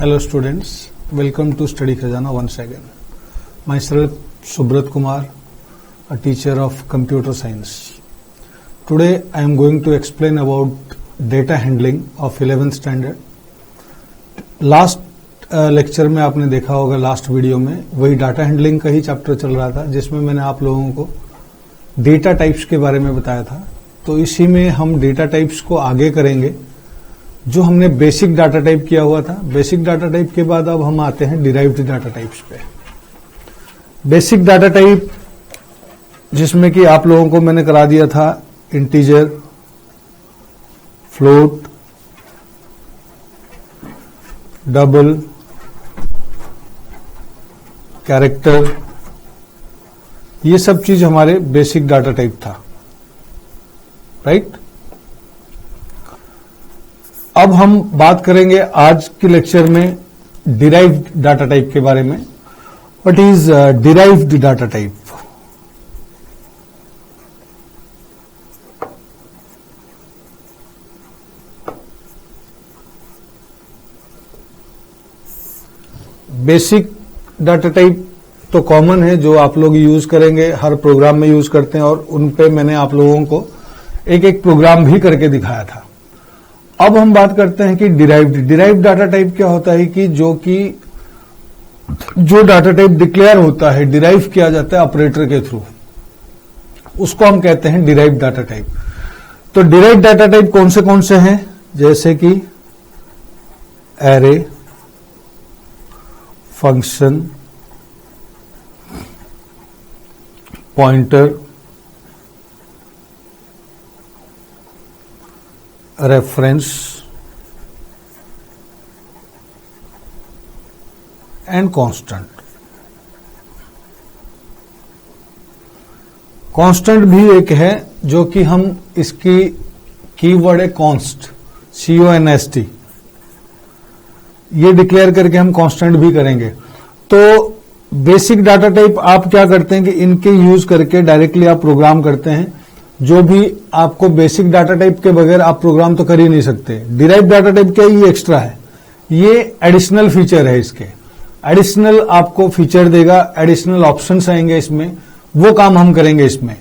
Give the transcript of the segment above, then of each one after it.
Hello students, welcome to Study Khazana once again. Myself Subrat Kumar, a teacher of computer science. Today I am going to explain about data handling of 11th standard. Last lecture में आपने देखा होगा, last video में वही data handling का ही chapter चल रहा था जिसमें मैंने आप लोगों को डेटा टाइप्स के बारे में बताया था। तो इसी में हम डेटा टाइप्स को आगे करेंगे। जो हमने बेसिक डाटा टाइप किया हुआ था, बेसिक डाटा टाइप के बाद अब हम आते हैं डिराइव्ड डाटा टाइप्स पे। बेसिक डाटा टाइप जिसमें कि आप लोगों को मैंने करा दिया था इंटीजर, फ्लोट, डबल, कैरेक्टर, ये सब चीज हमारे बेसिक डाटा टाइप था, राइट। अब हम बात करेंगे आज के लेक्चर में डिराइव्ड डाटा टाइप के बारे में। What is derived data type? Basic data type तो कॉमन है, जो आप लोग यूज करेंगे, हर प्रोग्राम में यूज करते हैं, और उन पे मैंने आप लोगों को एक एक प्रोग्राम भी करके दिखाया था। अब हम बात करते हैं कि डिराइव्ड डाटा टाइप क्या होता है कि जो डाटा टाइप डिक्लेयर होता है, डिराइव किया जाता है ऑपरेटर के थ्रू, उसको हम कहते हैं डिराइव्ड डाटा टाइप। तो डिराइव्ड डाटा टाइप कौन से हैं? जैसे कि array, function, pointer, reference and constant. Constant भी एक है जो कि हम इसकी कीवर्ड है कॉन्स्ट, CONST, ये डिक्लेयर करके हम कांस्टेंट भी करेंगे। तो बेसिक डाटा टाइप आप क्या करते हैं कि इनके यूज करके डायरेक्टली आप प्रोग्राम करते हैं। जो भी आपको बेसिक डाटा टाइप के बगैर आप प्रोग्राम तो कर ही नहीं सकते। डिराइव्ड डाटा टाइप क्या, ये एक्स्ट्रा है, ये एडिशनल फीचर है। इसके एडिशनल आपको फीचर देगा, एडिशनल ऑप्शंस आएंगे इसमें, वो काम हम करेंगे इसमें।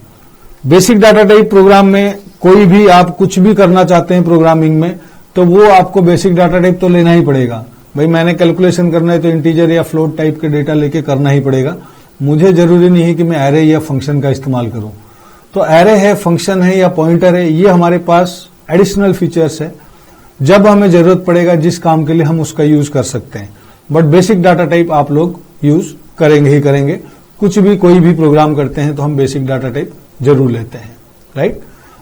बेसिक डाटा टाइप प्रोग्राम में कोई भी आप कुछ भी करना चाहते हैं प्रोग्रामिंग में, तो वो आपको बेसिक डाटा टाइप तो लेना ही पड़ेगा। भाई मैंने कैलकुलेशन करना है तो इंटीजर या फ्लोट टाइप के डेटा लेके करना ही पड़ेगा। मुझे जरूरी नहीं है कि मैं एरे या फंक्शन का इस्तेमाल करूं। तो एरे है, फंक्शन है या पॉइंटर है, ये हमारे पास एडिशनल फीचर्स है। जब हमें जरूरत पड़ेगा जिस काम के लिए हम उसका यूज कर सकते हैं। बट बेसिक डाटा टाइप आप लोग यूज करेंगे ही करेंगे। कुछ भी कोई भी प्रोग्राम करते हैं तो हम बेसिक डाटा टाइप जरूर लेते हैं, राइट।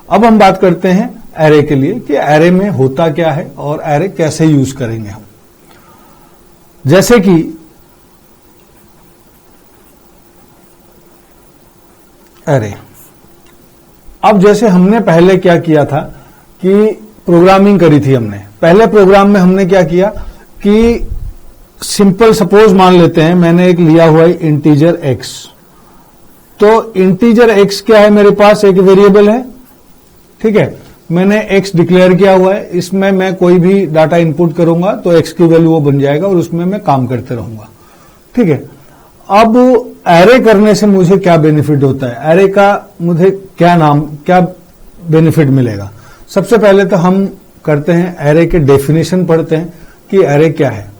अब हम बात करते हैं एरे के लिए कि एरे में होता क्या है और एरे कैसे यूज करेंगे हम। जैसे कि एरे, अब जैसे हमने पहले क्या किया था कि प्रोग्रामिंग करी थी हमने। पहले प्रोग्राम में हमने क्या किया कि सिंपल सपोज मान लेते हैं मैंने एक लिया हुआ है इंटीजर x। तो इंटीजर x क्या है, मेरे पास एक वेरिएबल है, ठीक है। मैंने x डिक्लेयर किया हुआ है, इसमें मैं कोई भी डाटा इनपुट करूंगा तो x की वैल्यू वो बन जाएगा और उसमें मैं काम करते रहूंगा, ठीक है। अब एरे करने से मुझे क्या बेनिफिट होता है, एरे का मुझे क्या बेनिफिट मिलेगा। सबसे पहले तो हम करते हैं एरे के डेफिनेशन पढ़ते हैं कि एरे क्या है।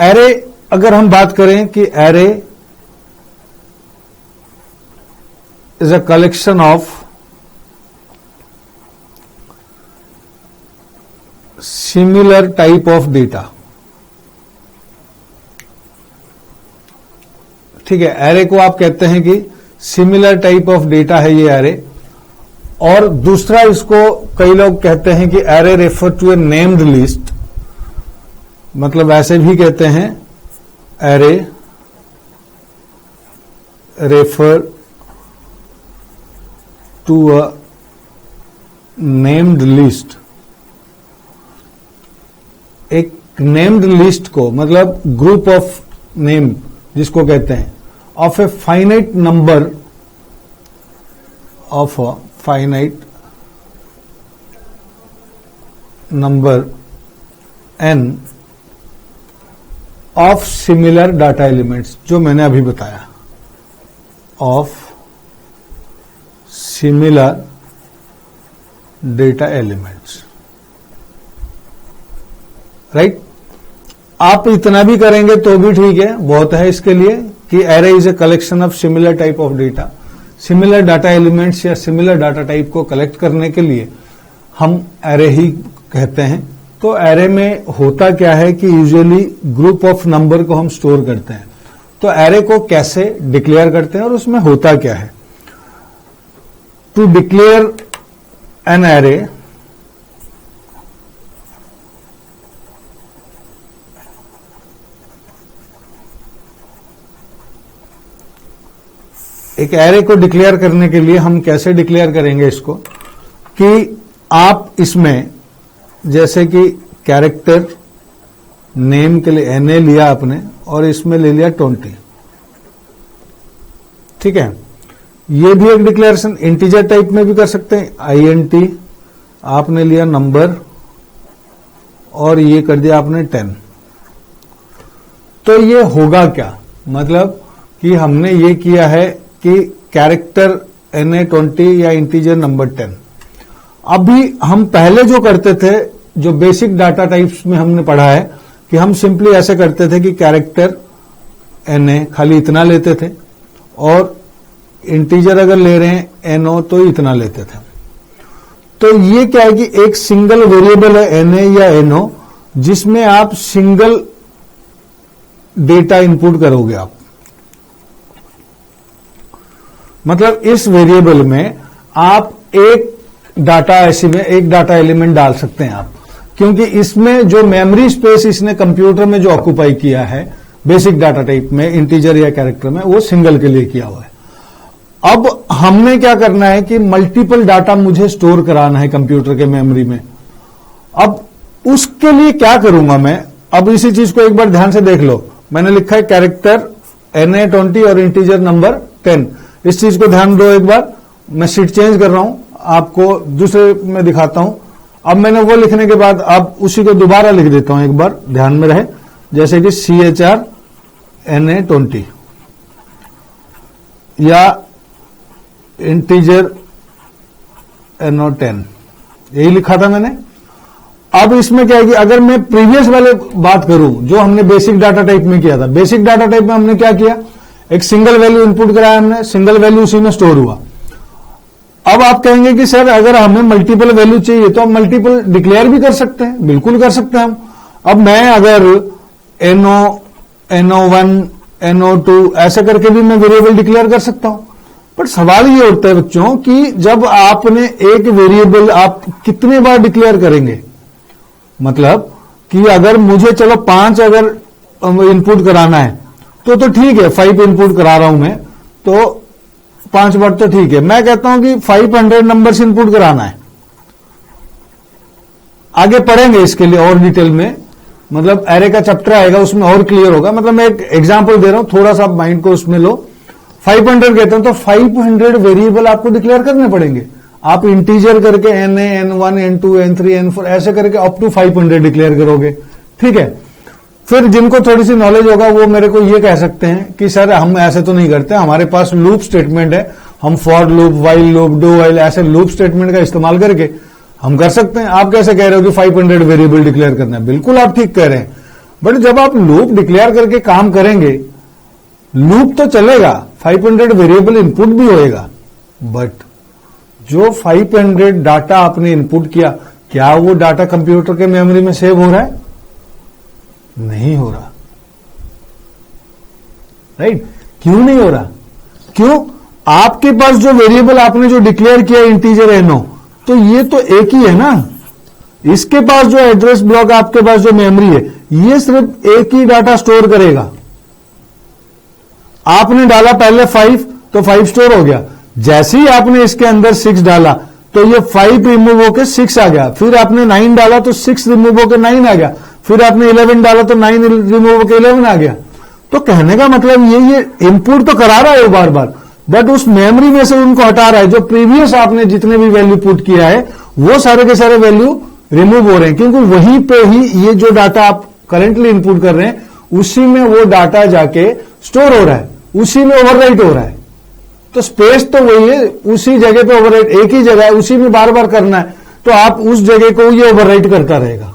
एरे अगर हम बात करें कि array is a collection of similar type of data, ठीक है। एरे को आप कहते हैं कि सिमिलर टाइप ऑफ डेटा है ये एरे। और दूसरा इसको कई लोग कहते हैं कि array refer to a named list, मतलब ऐसे भी कहते हैं array refer to a named list. एक नेम्ड लिस्ट को मतलब ग्रुप ऑफ नेम जिसको कहते हैं, of a finite number of a finite number n of similar data elements, जो मैंने अभी बताया, of similar data elements, right. आप इतना भी करेंगे तो भी ठीक है, बहुत है इसके लिए कि array is a collection of similar type of data. Similar data elements या सिमिलर डाटा टाइप को कलेक्ट करने के लिए हम एरे ही कहते हैं। तो एरे में होता क्या है कि यूजुअली ग्रुप ऑफ नंबर को हम स्टोर करते हैं। तो एरे को कैसे डिक्लेयर करते हैं और उसमें होता क्या है। टू डिक्लेयर एन एरे, एक एरे को डिक्लेयर करने के लिए हम कैसे डिक्लेयर करेंगे इसको, कि आप इसमें जैसे कि कैरेक्टर नेम के लिए एनए लिया आपने और इसमें ले लिया 20, ठीक है। ये भी एक डिक्लेरेशन इंटीजर टाइप में भी कर सकते हैं, INT आपने लिया नंबर और ये कर दिया आपने 10। तो ये होगा क्या, मतलब कि हमने ये किया है कि कैरेक्टर NA 20 या इंटीजर नंबर 10। अभी हम पहले जो करते थे, जो बेसिक डाटा टाइप्स में हमने पढ़ा है कि हम सिंपली ऐसे करते थे कि कैरेक्टर NA खाली इतना लेते थे और इंटीजर अगर ले रहे हैं NO तो इतना लेते थे। तो ये क्या है कि एक सिंगल वेरिएबल है NA या NO, जिसमें आप सिंगल डेटा इनपुट करोगे आप। मतलब इस वेरिएबल में आप एक डाटा ऐसी में एक डाटा एलिमेंट डाल सकते हैं आप, क्योंकि इसमें जो मेमोरी स्पेस इसने कंप्यूटर में जो ऑक्यूपाई किया है बेसिक डाटा टाइप में, इंटीजर या कैरेक्टर में, वो सिंगल के लिए किया हुआ है। अब हमने क्या करना है कि मल्टीपल डाटा मुझे स्टोर कराना है कंप्यूटर के मेमोरी में। अब उसके लिए क्या करूंगा मैं, अब इसी चीज को एक बार ध्यान से देख लो। मैंने लिखा है कैरेक्टर NA 20 और इंटीजर नंबर 10। इस चीज को ध्यान दो एक बार, मैं शीट चेंज कर रहा हूं, आपको दूसरे में दिखाता हूं। अब मैंने वो लिखने के बाद अब उसी को दोबारा लिख देता हूं, एक बार ध्यान में रहे, जैसे कि CHR NA 20 या इंटीजर NO 10, यही लिखा था मैंने। अब इसमें क्या है कि अगर मैं प्रीवियस वाले बात करूं जो हमने बेसिक डाटा टाइप में किया था, बेसिक डाटा टाइप में हमने क्या किया, एक सिंगल वैल्यू इनपुट कराया हमने, सिंगल वैल्यू उसी में स्टोर हुआ। अब आप कहेंगे कि सर अगर हमें मल्टीपल वैल्यू चाहिए तो हम मल्टीपल डिक्लेयर भी कर सकते हैं, बिल्कुल कर सकते हैं हम। अब मैं अगर NO, NO1, NO2 ऐसे करके भी मैं वेरिएबल डिक्लेयर कर सकता हूं। बट सवाल ये उठता है बच्चों कि जब आपने एक वेरिएबल आप कितने बार डिक्लेयर करेंगे, मतलब कि अगर मुझे चलो 5 अगर इनपुट कराना है तो ठीक है, 5 इनपुट करा रहा हूं मैं तो 5 बार तो ठीक है। मैं कहता हूं कि 500 नंबर्स इनपुट कराना है। आगे पढ़ेंगे इसके लिए और डिटेल में, मतलब एरे का चैप्टर आएगा उसमें और क्लियर होगा। मतलब मैं एक एग्जांपल दे रहा हूं, थोड़ा सा माइंड को उसमें लो। 500 कहते हैं तो 500 वेरिएबल आपको डिक्लेयर करने पड़ेंगे। आप इंटीजर करके NA, N1, N2, N3, N4 ऐसे करके अप टू 500 डिक्लेयर करोगे, ठीक है। फिर जिनको थोड़ी सी नॉलेज होगा वो मेरे को ये कह सकते हैं कि सर हम ऐसे तो नहीं करते, हमारे पास लूप स्टेटमेंट है, हम for loop, while loop, do while ऐसे लूप स्टेटमेंट का इस्तेमाल करके हम कर सकते हैं। आप कैसे कह रहे हो कि 500 वेरिएबल डिक्लेयर करना है, बिल्कुल आप ठीक कह रहे हैं। बट जब आप लूप डिक्लेयर करके काम करेंगे, लूप तो चलेगा, 500 वेरिएबल इनपुट भी होएगा, बट जो 500 डाटा आपने इनपुट किया, क्या वो डाटा कंप्यूटर के मेमोरी में सेव हो रहा है? नहीं हो रहा, राइट। क्यों नहीं हो रहा? क्यों? आपके पास जो वेरिएबल आपने जो डिक्लेयर किया इंटीजर NO, तो ये तो एक ही है ना। इसके पास जो एड्रेस ब्लॉक, आपके पास जो मेमोरी है, ये सिर्फ एक ही डाटा स्टोर करेगा। आपने डाला पहले 5 तो 5 स्टोर हो गया। जैसे ही आपने इसके अंदर 6 डाला तो ये 5 रिमूव होकर 6 आ गया। फिर आपने 9 डाला तो 6 रिमूव होकर 9 आ गया। फिर आपने 11 डाला तो 9 रिमूव होकर 11 आ गया। तो कहने का मतलब ये इनपुट तो करा रहा है बार बार, बट उस मेमोरी में से उनको हटा रहा है। जो प्रीवियस आपने जितने भी वैल्यू पुट किया है वो सारे के सारे वैल्यू रिमूव हो रहे हैं, क्योंकि वहीं पे ही ये जो डाटा आप करेंटली इनपुट कर रहे हैं उसी में वो डाटा जाके स्टोर हो रहा है, उसी में ओवरराइट हो रहा है। तो स्पेस तो वही है, उसी जगह पे ओवरराइट, एक ही जगह है, उसी में बार बार करना है, तो आप उस जगह को ये ओवरराइट करता रहेगा।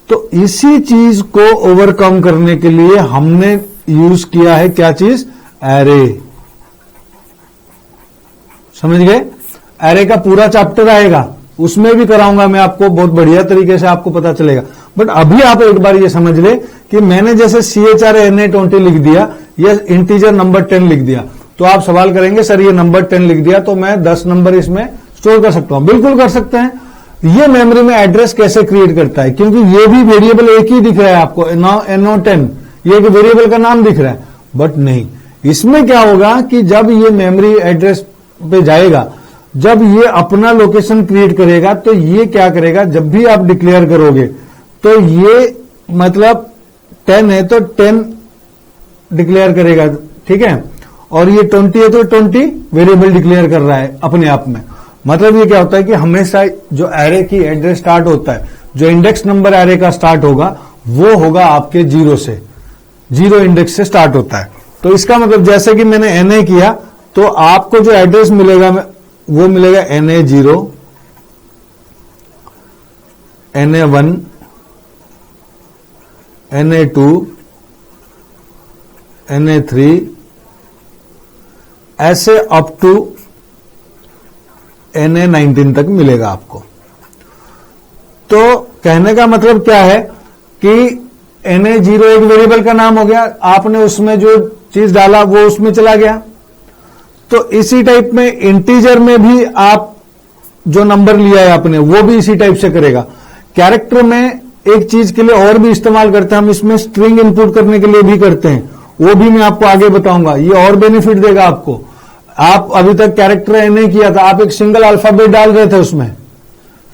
तो इसी चीज को ओवरकम करने के लिए हमने यूज किया है क्या चीज? एरे। समझ गए? एरे का पूरा चैप्टर आएगा, उसमें भी कराऊंगा मैं आपको, बहुत बढ़िया तरीके से आपको पता चलेगा। बट अभी आप एक बार ये समझ ले कि मैंने जैसे CHRNA20 लिख दिया या इंटीजर नंबर 10 लिख दिया, तो आप सवाल करेंगे सर ये नंबर 10 लिख दिया तो मैं 10 नंबर इसमें स्टोर कर सकता हूं। बिल्कुल कर सकते हैं। ये मेमोरी में एड्रेस कैसे क्रिएट करता है, क्योंकि ये भी वेरिएबल एक ही दिख रहा है आपको, NO10, ये एक वेरिएबल का नाम दिख रहा है। बट नहीं, इसमें क्या होगा कि जब ये मेमोरी एड्रेस पे जाएगा, जब ये अपना लोकेशन क्रिएट करेगा, तो ये क्या करेगा, जब भी आप डिक्लेयर करोगे तो ये मतलब 10 है तो 10 डिक्लेयर करेगा, ठीक है, और ये 20 है तो 20 वेरिएबल डिक्लेयर कर रहा है अपने आप में। मतलब ये क्या होता है कि हमेशा जो एरे की एड्रेस स्टार्ट होता है, जो इंडेक्स नंबर एरे का स्टार्ट होगा वो होगा आपके 0 से, 0 इंडेक्स से स्टार्ट होता है। तो इसका मतलब जैसे कि मैंने NA किया तो आपको जो एड्रेस मिलेगा वो मिलेगा NA0, NA1, NA2, NA3, ऐसे अप टू NA19 तक मिलेगा आपको। तो कहने का मतलब क्या है कि NA0 एक वेरिएबल का नाम हो गया, आपने उसमें जो चीज डाला वो उसमें चला गया। तो इसी टाइप में इंटीजर में भी आप जो नंबर लिया है आपने वो भी इसी टाइप से करेगा। कैरेक्टर में एक चीज के लिए और भी इस्तेमाल करते हैं हम, इसमें स्ट्रिंग इनपुट करने के लिए भी करते हैं, वो भी मैं आपको आगे बताऊंगा, ये और बेनिफिट देगा आपको। आप अभी तक कैरेक्टर नहीं किया था, आप एक सिंगल अल्फाबेट डाल रहे थे उसमें,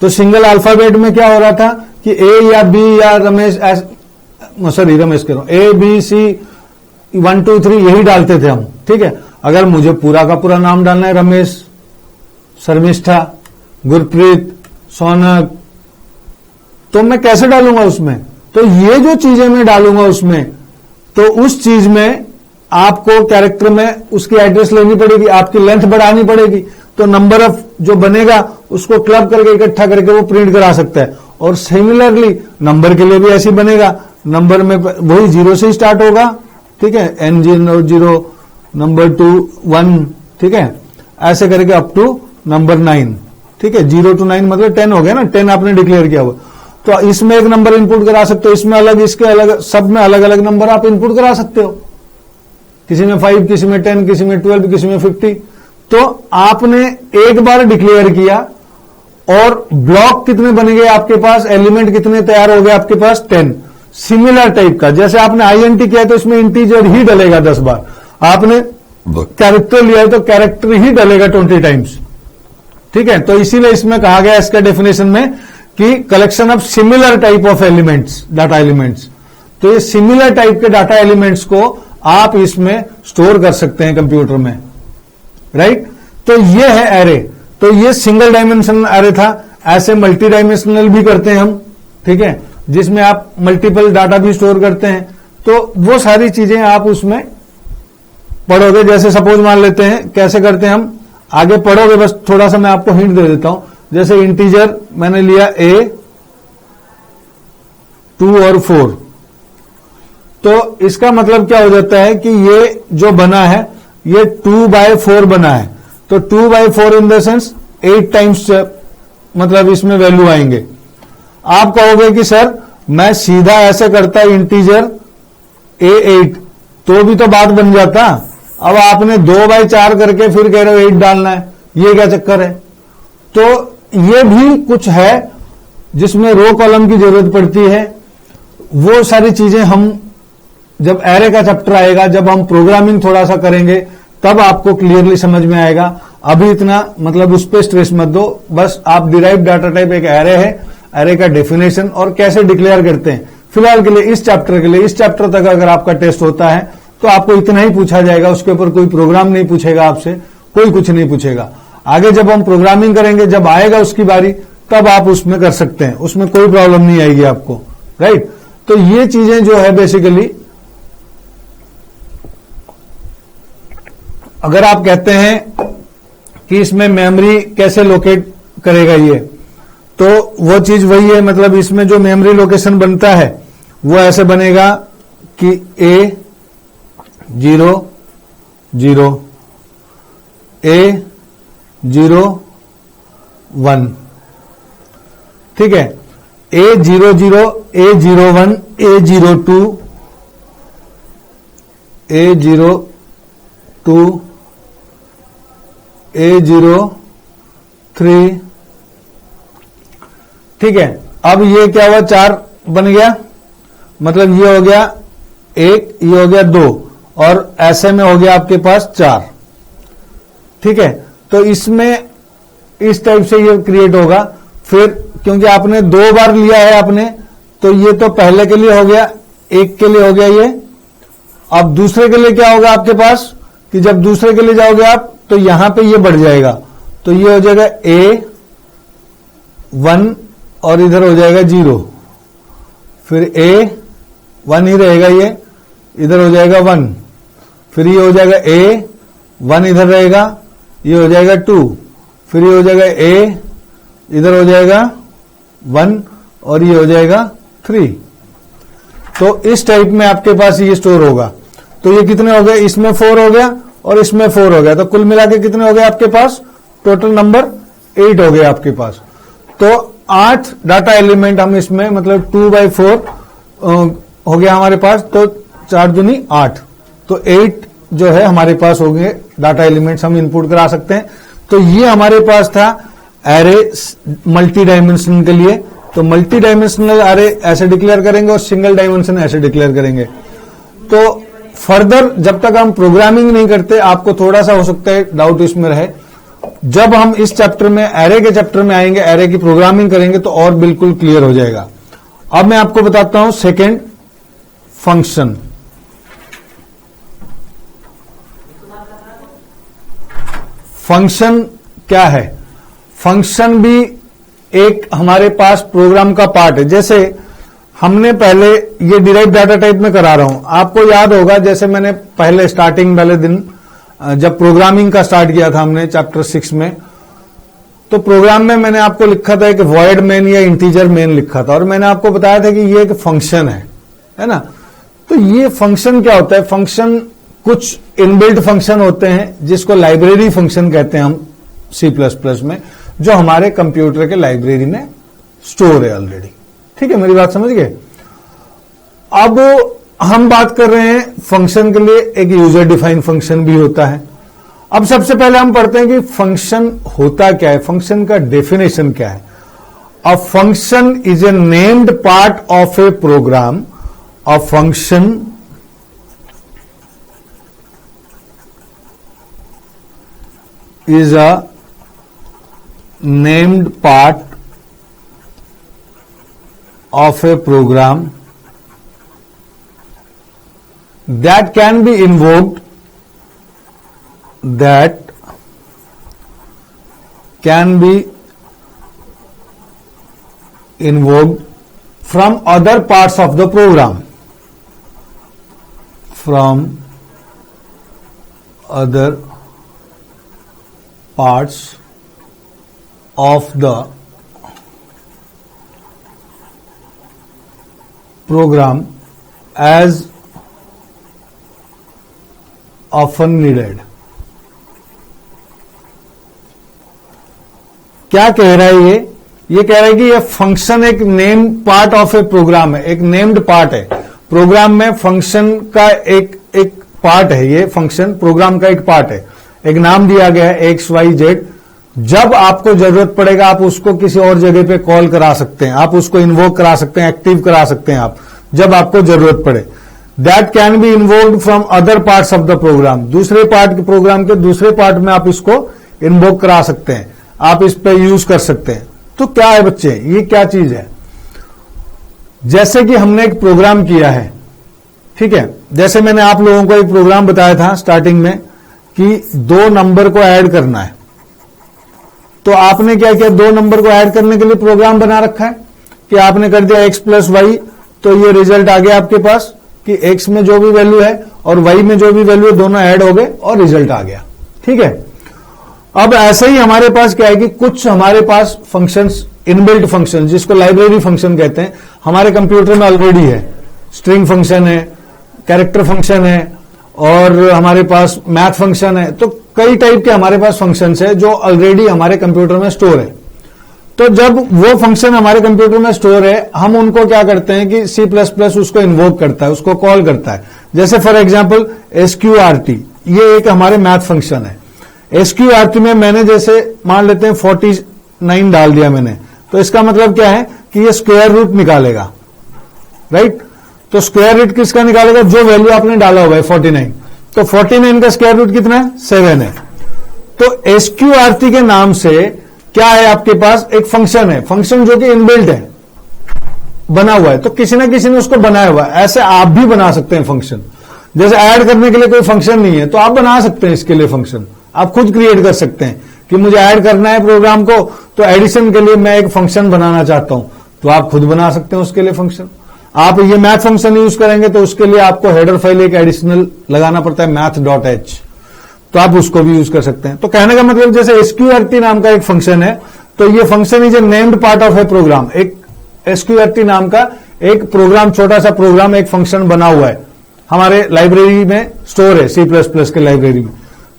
तो सिंगल अल्फाबेट में क्या हो रहा था कि A या B या रमेश, रमेश कह रहा हूं, ABC 1 2 3 यही डालते थे हम, ठीक है। अगर मुझे पूरा का पूरा नाम डालना है, रमेश, शर्मिष्ठा, गुरप्रीत, सौनक, तो मैं कैसे डालूंगा उसमें? तो ये जो चीजें मैं डालूंगा उसमें, तो उस चीज में आपको कैरेक्टर में उसकी एड्रेस लेनी पड़ेगी, आपकी लेंथ बढ़ानी पड़ेगी, तो नंबर ऑफ जो बनेगा उसको क्लब करके इकट्ठा करके वो प्रिंट करा सकता है। और सिमिलरली नंबर के लिए भी ऐसे बनेगा, नंबर में वही 0 से स्टार्ट होगा, ठीक है, N0 नंबर 2 1, ठीक है, ऐसे करके अप टू नंबर 9, ठीक है, 0 to 9 मतलब 10 हो गया ना, 10 आपने डिक्लेयर किया हुआ। तो इसमें एक नंबर इनपुट करा सकते हो, इसमें अलग, इसके अलग, सब में अलग अलग नंबर आप इनपुट करा सकते हो, किसी में 5, किसी में 10, किसी में 12, किसी में 50। तो आपने एक बार डिक्लेयर किया और ब्लॉक कितने बन गए आपके पास, एलिमेंट कितने तैयार हो गए आपके पास, 10। सिमिलर टाइप का, जैसे आपने INT किया तो इसमें इंटीजर ही डलेगा 10 बार, आपने कैरेक्टर लिया है तो कैरेक्टर ही डलेगा 20 टाइम्स, ठीक है। तो इसीलिए इसमें कहा गया इसका डेफिनेशन में कि collection of similar type of elements, data elements. तो ये सिमिलर टाइप के डाटा एलिमेंट्स को आप इसमें स्टोर कर सकते हैं कंप्यूटर में, राइट। तो ये है एरे। तो ये सिंगल डायमेंशनल एरे था। ऐसे मल्टी डायमेंशनल भी करते हैं हम, ठीक है, जिसमें आप मल्टीपल डाटा भी स्टोर करते हैं। तो वो सारी चीजें आप उसमें पढ़ोगे। जैसे सपोज मान लेते हैं कैसे करते हैं हम, आगे पढ़ोगे, बस थोड़ा सा मैं आपको हिंट दे देता हूं। जैसे इंटीजर मैंने लिया A 2 और 4, तो इसका मतलब क्या हो जाता है कि ये जो बना है ये 2/4 बना है। तो 2/4 इन द सेंस 8 टाइम्स मतलब इसमें वैल्यू आएंगे। आप कहोगे कि सर मैं सीधा ऐसे करता इंटीजर A8 तो भी तो बात बन जाता, अब आपने 2/4 करके फिर कह रहे हो 8 डालना है, ये क्या चक्कर है? तो ये भी कुछ है जिसमें रो कॉलम की जरूरत पड़ती है। वो सारी चीजें हम जब एरे का चैप्टर आएगा, जब हम प्रोग्रामिंग थोड़ा सा करेंगे, तब आपको क्लियरली समझ में आएगा। अभी इतना मतलब उस पर स्ट्रेस मत दो, बस आप डिराइव डाटा टाइप एक एरे है, एरे का डेफिनेशन और कैसे डिक्लेयर करते हैं। फिलहाल के लिए इस चैप्टर के लिए, इस चैप्टर तक अगर आपका टेस्ट होता है तो आपको इतना ही पूछा जाएगा, उसके ऊपर कोई प्रोग्राम नहीं पूछेगा आपसे, कोई कुछ नहीं पूछेगा। आगे जब हम प्रोग्रामिंग करेंगे, जब आएगा उसकी बारी, तब आप उसमें कर सकते हैं, उसमें कोई प्रॉब्लम नहीं आएगी आपको, राइट। तो ये चीजें जो है बेसिकली, अगर आप कहते हैं कि इसमें मेमोरी कैसे लोकेट करेगा ये, तो वो चीज वही है, मतलब इसमें जो मेमोरी लोकेशन बनता है वो ऐसे बनेगा कि A0 0 A0 1, ठीक है, A00 A01 A02 A02 A03, ठीक है। अब ये क्या हुआ, 4 बन गया, मतलब ये हो गया 1, ये हो गया 2, और ऐसे में हो गया आपके पास 4, ठीक है। तो इसमें इस टाइप से ये क्रिएट होगा। फिर क्योंकि आपने 2 बार लिया है आपने, तो ये तो पहले के लिए हो गया, एक के लिए हो गया ये। अब दूसरे के लिए क्या होगा आपके पास, कि जब दूसरे के लिए जाओगे आप तो यहां पे ये बढ़ जाएगा, तो ये हो जाएगा A1 और इधर हो जाएगा 0, फिर A1 ही रहेगा, ये इधर हो जाएगा 1, फिर ये हो जाएगा A1 इधर रहेगा, ये हो जाएगा 2, फिर ये हो जाएगा A इधर हो जाएगा 1 और ये हो जाएगा 3। तो इस टाइप में आपके पास ये स्टोर होगा। तो ये कितने हो गए, इसमें 4 हो गया और इसमें 4 हो गया, तो कुल मिला के कितने हो गए आपके पास, टोटल नंबर 8 हो गए आपके पास। तो 8 डाटा एलिमेंट हम इसमें, मतलब 2/4 हो गया हमारे पास, तो 4 दूनी 8, तो 8 जो है हमारे पास हो गए डाटा एलिमेंट्स, हम इनपुट करा सकते हैं। तो ये हमारे पास था एरे मल्टी डायमेंशनल के लिए। तो मल्टी डायमेंशनल एरे ऐसे डिक्लेयर करेंगे और सिंगल डायमेंशन ऐसे डिक्लेयर करेंगे। तो फर्दर जब तक हम प्रोग्रामिंग नहीं करते, आपको थोड़ा सा हो सकता है डाउट इसमें रहे, जब हम इस चैप्टर में, एरे के चैप्टर में आएंगे, एरे की प्रोग्रामिंग करेंगे, तो और बिल्कुल क्लियर हो जाएगा। अब मैं आपको बताता हूं सेकेंड, फंक्शन। फंक्शन क्या है? फंक्शन भी एक हमारे पास प्रोग्राम का पार्ट है। जैसे हमने पहले ये डिराइव डाटा टाइप में करा रहा हूं, आपको याद होगा, जैसे मैंने पहले स्टार्टिंग वाले दिन जब प्रोग्रामिंग का स्टार्ट किया था हमने चैप्टर 6 में, तो प्रोग्राम में मैंने आपको लिखा था एक वॉइड मेन या इंटीजर मेन लिखा था, और मैंने आपको बताया था कि ये एक फंक्शन है ना। तो ये फंक्शन क्या होता है? फंक्शन कुछ इनबिल्ट फंक्शन होते हैं जिसको लाइब्रेरी फंक्शन कहते हैं हम C++ में, जो हमारे कंप्यूटर के लाइब्रेरी में स्टोर है ऑलरेडी। ठीक है, मेरी बात समझ गए? अब हम बात कर रहे हैं फंक्शन के लिए एक यूजर डिफाइंड फंक्शन भी होता है। अब सबसे पहले हम पढ़ते हैं कि फंक्शन होता क्या है, फंक्शन का डेफिनेशन क्या है। A function is a named part of a program. A function is a named part of a program that can be invoked from other parts of the program, from other parts of the program as often needed। क्या कह रहा है ये कह रहा है कि ये फंक्शन एक name part of a program है, एक नेम्ड पार्ट है प्रोग्राम में। फंक्शन का एक पार्ट है, ये फंक्शन प्रोग्राम का एक पार्ट है, एक नाम दिया गया है XYZ। जब आपको जरूरत पड़ेगा आप उसको किसी और जगह पे कॉल करा सकते हैं, आप उसको इन्वोक करा सकते हैं, एक्टिव करा सकते हैं आप जब आपको जरूरत पड़े। That can be invoked from other parts of the program. दूसरे पार्ट के प्रोग्राम के दूसरे पार्ट में आप इसको इन्वोक करा सकते हैं, आप इस पे यूज कर सकते हैं। तो क्या है बच्चे, ये क्या चीज है? जैसे कि हमने एक प्रोग्राम किया है, ठीक है, जैसे मैंने आप लोगों को एक प्रोग्राम बताया था स्टार्टिंग में कि 2 नंबर को ऐड करना है। तो आपने क्या किया, 2 नंबर को ऐड करने के लिए प्रोग्राम बना रखा है कि आपने कर दिया x + y तो ये रिजल्ट आ गया आपके पास कि x में जो भी वैल्यू है और y में जो भी वैल्यू है दोनों ऐड हो गए और रिजल्ट आ गया। ठीक है, अब ऐसे ही हमारे पास क्या है कि कुछ हमारे पास फंक्शंस, इनबिल्ट फंक्शन जिसको लाइब्रेरी फंक्शन कहते हैं, हमारे कंप्यूटर में ऑलरेडी है। स्ट्रिंग फंक्शन है, कैरेक्टर फंक्शन है और हमारे पास मैथ फंक्शन है। तो कई टाइप के हमारे पास फंक्शंस है जो ऑलरेडी हमारे कंप्यूटर में स्टोर है। तो जब वो फंक्शन हमारे कंप्यूटर में स्टोर है, हम उनको क्या करते हैं कि C++ उसको इन्वोक करता है, उसको कॉल करता है। जैसे फॉर एग्जांपल SQRT, ये एक हमारे मैथ फंक्शन है। SQRT में मैंने जैसे मान लेते हैं 49 डाल दिया मैंने, तो इसका मतलब क्या है कि ये स्क्वायर रूट निकालेगा, राइट। तो स्क्वायर रूट किसका निकालेगा? जो वैल्यू आपने डाला हुआ है 49। तो 49 का स्क्वायर रूट कितना है? 7 है। तो SQRT के नाम से क्या है आपके पास? एक फंक्शन है, फंक्शन जो कि इनबिल्ट है, बना हुआ है। तो किसी ना किसी ने उसको बनाया हुआ है। ऐसे आप भी बना सकते हैं फंक्शन। जैसे ऐड करने के लिए कोई फंक्शन नहीं है तो आप बना सकते हैं इसके लिए फंक्शन, आप खुद क्रिएट कर सकते हैं कि मुझे ऐड करना है प्रोग्राम को, तो एडिशन के लिए मैं एक फंक्शन बनाना चाहता हूं, तो आप खुद बना सकते हैं उसके लिए फंक्शन। आप ये मैथ फंक्शन यूज करेंगे तो उसके लिए आपको हेडर फाइल एक एडिशनल लगाना पड़ता है math.h, तो आप उसको भी यूज कर सकते हैं। तो कहने का मतलब जैसे SQRT नाम का एक फंक्शन है, तो ये function is a named part of a program. एक SQRT नाम का एक प्रोग्राम, छोटा सा प्रोग्राम, एक फंक्शन बना हुआ है, हमारे लाइब्रेरी में स्टोर है, C++ के लाइब्रेरी में।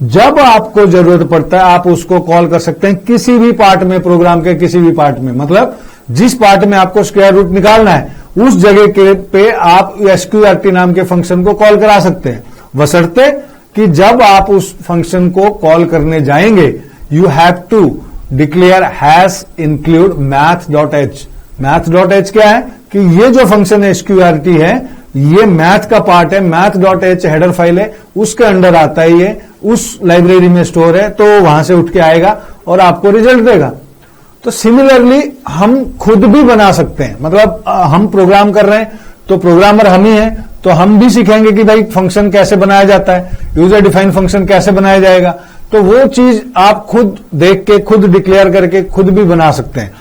जब आपको जरूरत पड़ता है आप उसको कॉल कर सकते हैं किसी भी पार्ट में, प्रोग्राम के किसी भी पार्ट में। मतलब जिस पार्ट में आपको स्क्वायर रूट निकालना है उस जगह के पे आप SQRT नाम के फंक्शन को कॉल करा सकते हैं, बशर्ते कि जब आप उस फंक्शन को कॉल करने जाएंगे you have to declare hash include math.h। math.h क्या है कि ये जो फंक्शन है SQRT है, ये मैथ का पार्ट है, math.h हेडर फाइल है, उसके अंडर आता है, ये उस लाइब्रेरी में स्टोर है, तो वहां से उठ के आएगा और आपको रिजल्ट देगा। तो सिमिलरली हम खुद भी बना सकते हैं। मतलब हम प्रोग्राम कर रहे हैं तो प्रोग्रामर हम ही हैं, तो हम भी सीखेंगे कि भाई फंक्शन कैसे बनाया जाता है, यूजर डिफाइंड फंक्शन कैसे बनाया जाएगा। तो वो चीज आप खुद देख के, खुद डिक्लेयर करके खुद भी बना सकते हैं।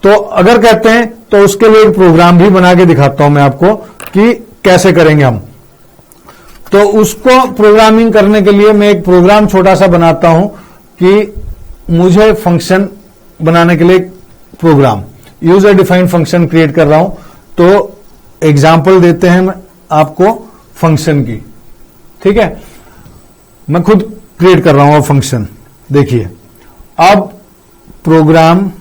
तो अगर कहते हैं तो उसके लिए एक प्रोग्राम भी बना के दिखाता हूं मैं आपको कि कैसे करेंगे हम। तो उसको प्रोग्रामिंग करने के लिए मैं एक प्रोग्राम छोटा सा बनाता हूं कि मुझे फंक्शन बनाने के लिए program, user defined function create कर रहा हूं। तो एग्जाम्पल देते हैं आपको फंक्शन की, ठीक है। मैं खुद क्रिएट कर रहा हूं फंक्शन। देखिए अब प्रोग्राम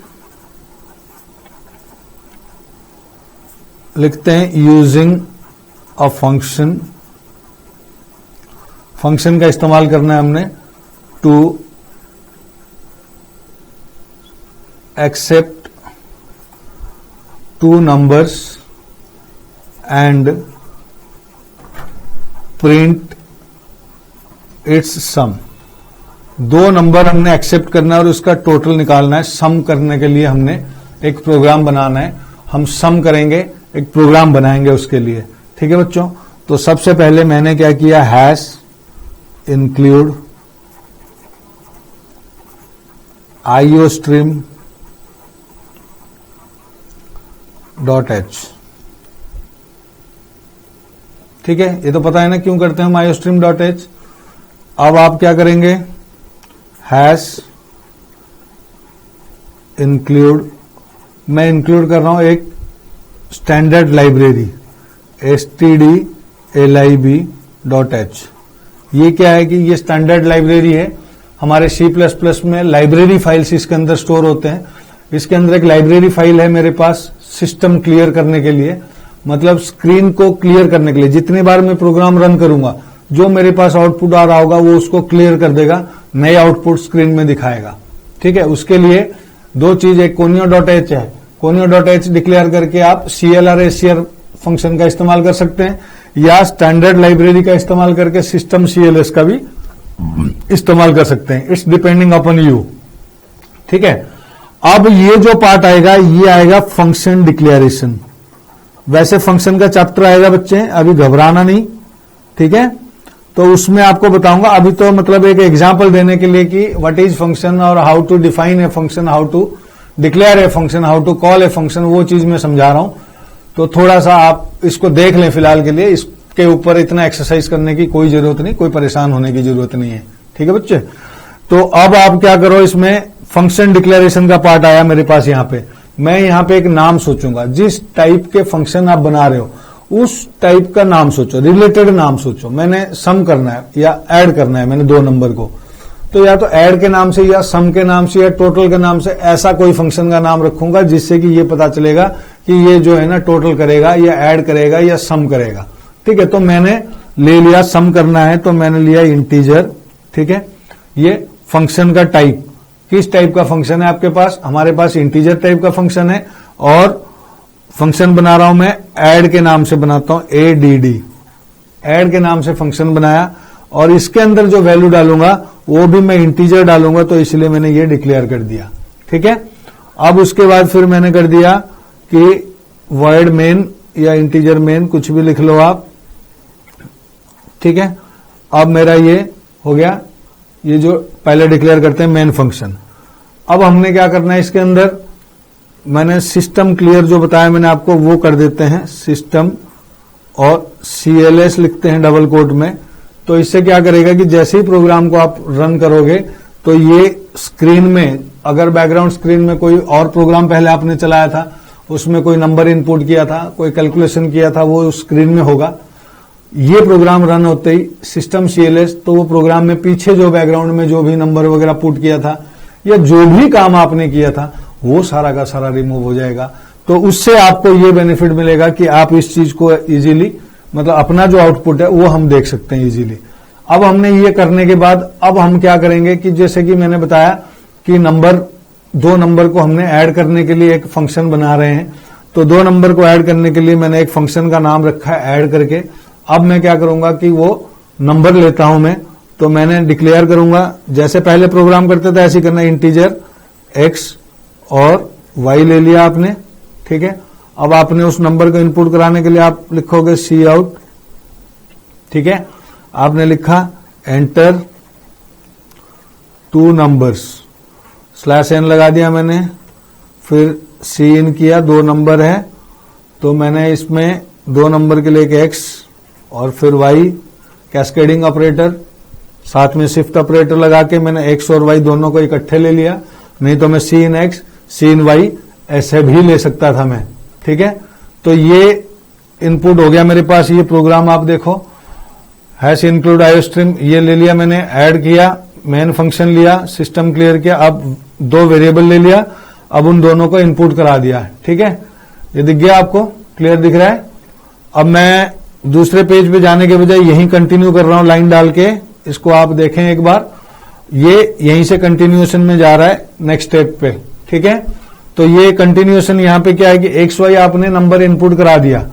लिखते हैं यूजिंग अ फंक्शन। फंक्शन का इस्तेमाल करना है हमने to accept two numbers and print its sum. दो नंबर हमने एक्सेप्ट करना है और उसका टोटल निकालना है। सम करने के लिए हमने एक प्रोग्राम बनाना है, हम सम करेंगे, एक प्रोग्राम बनाएंगे उसके लिए, ठीक है बच्चों। तो सबसे पहले मैंने क्या किया, हैश इंक्लूड iostream.h, ठीक है। ये तो पता है ना क्यों करते हैं हम iostream.h। अब आप क्या करेंगे, हैश इंक्लूड, मैं इंक्लूड कर रहा हूं एक स्टैंडर्ड लाइब्रेरी stdlib.h। ये क्या है कि ये स्टैंडर्ड लाइब्रेरी है। हमारे C++ में लाइब्रेरी फाइल्स इसके अंदर स्टोर होते हैं। इसके अंदर एक लाइब्रेरी फाइल है मेरे पास सिस्टम क्लियर करने के लिए, मतलब स्क्रीन को क्लियर करने के लिए। जितने बार मैं प्रोग्राम रन करूंगा जो मेरे पास आउटपुट आ रहा होगा वो उसको क्लियर कर देगा, नए आउटपुट स्क्रीन में दिखाएगा, ठीक है। उसके लिए दो चीज, एक conio.h है, conio.h डिक्लेयर करके आप clr फंक्शन का इस्तेमाल कर सकते हैं, या स्टैंडर्ड लाइब्रेरी का इस्तेमाल करके सिस्टम cls का भी इस्तेमाल कर सकते हैं। इट्स डिपेंडिंग अपॉन यू, ठीक है। अब ये जो पार्ट आएगा ये आएगा फंक्शन डिक्लेरेशन। वैसे फंक्शन का चैप्टर आएगा बच्चे, अभी घबराना नहीं, ठीक है। तो उसमें आपको बताऊंगा, अभी तो मतलब एक एग्जांपल देने के लिए कि व्हाट इज फंक्शन और how to define a function, how to declare a function, how to call a function, वो चीज मैं समझा रहा हूं। तो थोड़ा सा आप इसको देख लें फिलहाल के लिए, इसके ऊपर इतना एक्सरसाइज करने की कोई जरूरत नहीं, कोई परेशान होने की जरूरत नहीं है। ठीक है बच्चे, तो अब आप क्या करो, इसमें फंक्शन डिक्लेरेशन का पार्ट आया मेरे पास। यहां पे मैं यहां पे एक नाम सोचूंगा, जिस टाइप के फंक्शन आप बना रहे हो उस टाइप का नाम सोचो, रिलेटेड नाम सोचो। मैंने सम करना है या ऐड करना है मैंने 2 नंबर को, तो या तो ऐड के नाम से या सम के नाम से या टोटल के नाम से ऐसा कोई फंक्शन का नाम रखूंगा जिससे कि ये पता चलेगा कि ये जो है ना टोटल करेगा या ऐड करेगा या सम करेगा। ठीक है, तो मैंने ले लिया सम करना है, तो मैंने लिया इंटीजर। ठीक है, ये फंक्शन का टाइप, किस टाइप का फंक्शन है आपके पास? हमारे पास इंटीजर टाइप का फंक्शन है, और फंक्शन बना रहा हूं मैं ऐड के नाम से बनाता हूं, ADD, ऐड के नाम से फंक्शन बनाया, और इसके अंदर जो वैल्यू डालूंगा वो भी मैं इंटीजर डालूंगा, तो इसलिए मैंने ये डिक्लेयर कर दिया। ठीक है, अब उसके बाद फिर मैंने कर दिया कि वर्ड मेन या इंटीजर मेन, कुछ भी लिख लो आप। ठीक है, अब मेरा ये हो गया, ये जो पहले डिक्लेयर करते हैं मेन फंक्शन। अब हमने क्या करना है इसके अंदर, मैंने सिस्टम क्लियर जो बताया मैंने आपको वो कर देते हैं, सिस्टम और CLS लिखते हैं डबल कोट में। तो इससे क्या करेगा कि जैसे ही प्रोग्राम को आप रन करोगे तो ये स्क्रीन में, अगर बैकग्राउंड स्क्रीन में कोई और प्रोग्राम पहले आपने चलाया था, उसमें कोई नंबर इनपुट किया था, कोई कैलकुलेशन किया था, वो स्क्रीन में होगा। ये प्रोग्राम रन होते ही सिस्टम CLS, तो वो प्रोग्राम में पीछे जो बैकग्राउंड में जो भी नंबर वगैरह पुट किया था या जो भी काम आपने किया था वो सारा का सारा रिमूव हो जाएगा। तो उससे आपको ये बेनिफिट मिलेगा कि आप इस चीज को इजीली, मतलब अपना जो आउटपुट है वो हम देख सकते हैं इजीली। अब हमने ये करने के बाद अब हम क्या करेंगे कि जैसे कि मैंने बताया कि 2 नंबर को हमने ऐड करने के लिए एक फंक्शन बना रहे हैं, तो 2 नंबर को ऐड करने के लिए मैंने एक फंक्शन का नाम रखा है ऐड करके। अब मैं क्या करूंगा कि वो नंबर लेता हूं मैं, तो मैंने डिक्लेयर करूंगा जैसे पहले प्रोग्राम करते थे ऐसे करना, इंटीजर x और y ले लिया आपने। ठीक है, अब आपने उस नंबर को इनपुट कराने के लिए आप लिखोगे Cout। ठीक है, आपने लिखा एंटर 2 नंबर्स, /n लगा दिया मैंने, फिर इन किया, 2 नंबर है, तो मैंने इसमें 2 नंबर के लिए एक x और फिर y, कैस्केडिंग ऑपरेटर, साथ में शिफ्ट ऑपरेटर लगा के मैंने x और y दोनों को इकट्ठे ले लिया। नहीं तो मैं x, y ऐसे भी ले सकता था मैं। ठीक है, तो ये इनपुट हो गया मेरे पास। ये प्रोग्राम आप देखो, हैश इंक्लूड आयोस्ट्रीम, ये ले लिया मैंने, ऐड किया, मेन फंक्शन लिया, सिस्टम क्लियर किया, अब 2 वेरिएबल ले लिया, अब उन दोनों को इनपुट करा दिया। ठीक है, ये दिख गया आपको, क्लियर दिख रहा है। अब मैं दूसरे पेज पे जाने के बजाय यहीं कंटिन्यू कर रहा हूं लाइन डाल के, इसको आप देखें एक बार, ये यहीं से कंटिन्यूएशन में जा रहा है नेक्स्ट स्टेप पे। ठीक है, तो ये कंटिन्यूएशन यहां पे क्या है कि एक्स वाई आपने नंबर इनपुट करा दिया।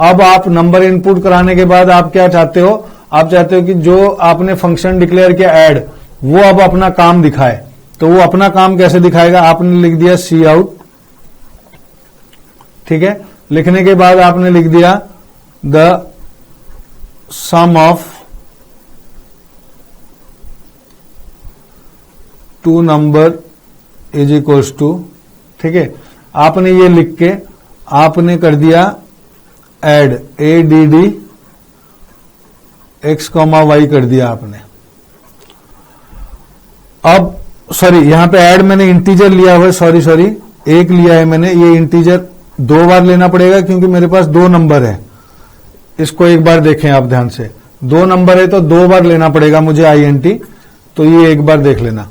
अब आप नंबर इनपुट कराने के बाद आप क्या चाहते हो, आप चाहते हो कि जो आपने फंक्शन डिक्लेयर किया ऐड, वो अब अपना काम दिखाए। तो वो अपना काम कैसे दिखाएगा, आपने लिख दिया Cout। ठीक है, लिखने के बाद आपने लिख दिया the sum of 2 number is equals to. ठीक है, आपने ये लिख के आपने कर दिया ऐड ADD x, y कर दिया आपने। अब सॉरी, यहां पे ऐड मैंने इंटीजर लिया हुआ है, सॉरी 1 लिया है मैंने, ये इंटीजर 2 बार लेना पड़ेगा क्योंकि मेरे पास 2 नंबर है। इसको एक बार देखें आप ध्यान से, 2 नंबर है तो 2 बार लेना पड़ेगा मुझे INT, तो ये एक बार देख लेना।